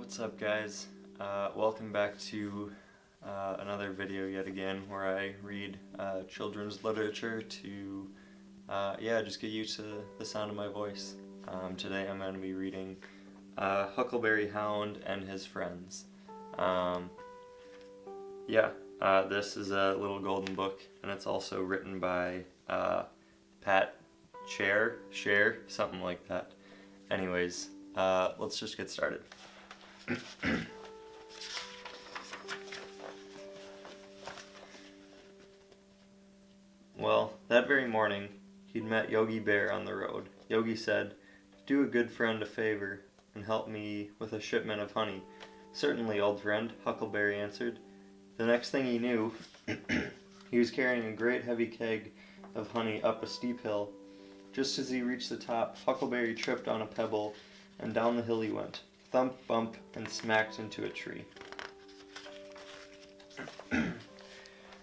What's up, guys? Welcome back to another video yet again where I read children's literature to just get used to the sound of my voice. Today I'm going to be reading Huckleberry Hound and His Friends. This is a little golden book, and it's also written by Pat Share, something like that. Anyways, let's just get started. Well, that very morning, he'd met Yogi Bear on the road. Yogi said, "Do a good friend a favor and help me with a shipment of honey." "Certainly, old friend," Huckleberry answered. The next thing he knew, he was carrying a great heavy keg of honey up a steep hill. Just as he reached the top, Huckleberry tripped on a pebble, and down the hill he went. Thump, bump, and smacked into a tree.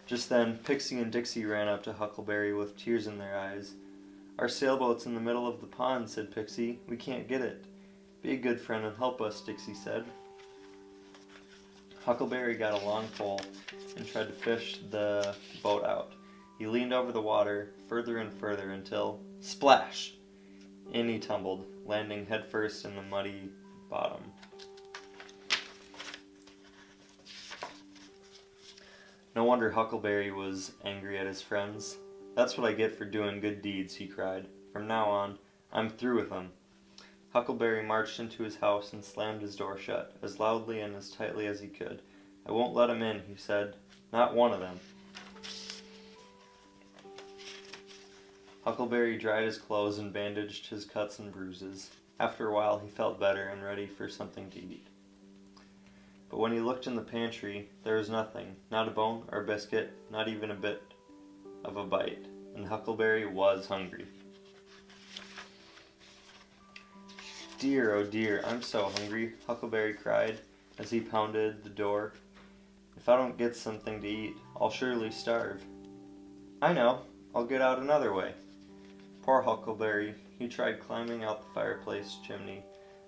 Just then, Pixie and Dixie ran up to Huckleberry with tears in their eyes. "Our sailboat's in the middle of the pond," said Pixie. "We can't get it." "Be a good friend and help us," Dixie said. Huckleberry got a long pole and tried to fish the boat out. He leaned over the water further and further until, splash! In he tumbled, landing headfirst in the muddy bottom. No wonder Huckleberry was angry at his friends. "That's what I get for doing good deeds," he cried. "From now on, I'm through with them." Huckleberry marched into his house and slammed his door shut, as loudly and as tightly as he could. "I won't let 'em in," he said. "Not one of them." Huckleberry dried his clothes and bandaged his cuts and bruises. After a while, he felt better and ready for something to eat. But when he looked in the pantry, there was nothing, not a bone or a biscuit, not even a bit of a bite, and Huckleberry was hungry. "Dear, oh dear, I'm so hungry," Huckleberry cried as he pounded the door. "If I don't get something to eat, I'll surely starve." "I know, I'll get out another way." Poor Huckleberry, he tried climbing out the fireplace chimney,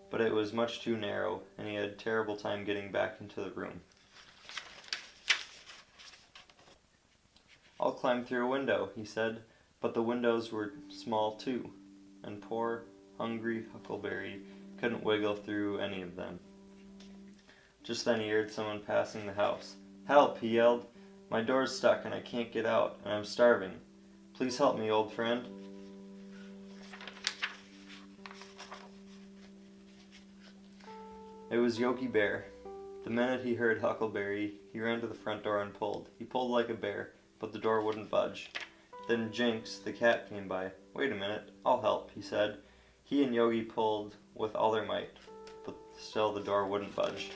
but it was much too narrow, and he had a terrible time getting back into the room. "I'll climb through a window," he said, but the windows were small too, and poor, hungry Huckleberry couldn't wiggle through any of them. Just then he heard someone passing the house. "Help!" he yelled. "My door's stuck and I can't get out, and I'm starving. Please help me, old friend." It was Yogi Bear. The minute he heard Huckleberry, he ran to the front door and pulled. He pulled like a bear, but the door wouldn't budge. Then Jinx, the cat, came by. "Wait a minute, I'll help," he said. He and Yogi pulled with all their might, but still the door wouldn't budge.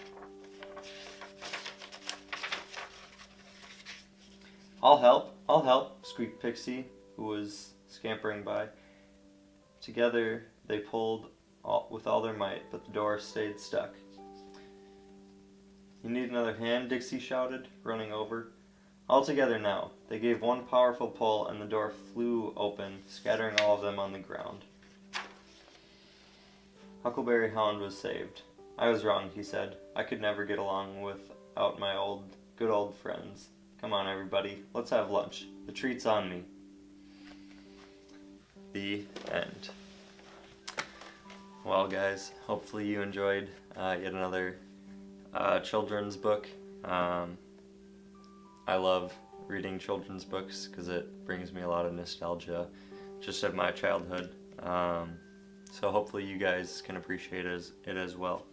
I'll help," squeaked Pixie, who was scampering by. Together they pulled with all their might, but the door stayed stuck. "You need another hand?" Dixie shouted, running over. "All together now." They gave one powerful pull, and the door flew open, scattering all of them on the ground. Huckleberry Hound was saved. "I was wrong," he said. "I could never get along without my good old friends. Come on, everybody, let's have lunch. The treat's on me." The end. Well, guys, hopefully you enjoyed yet another children's book. I love reading children's books because it brings me a lot of nostalgia just of my childhood. So hopefully you guys can appreciate it as well.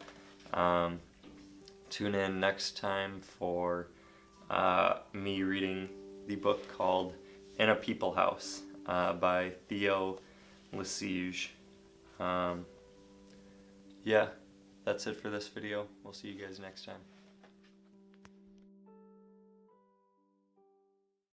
Tune in next time for me reading the book called In a People House by Theo Lesage. That's it for this video. We'll see you guys next time.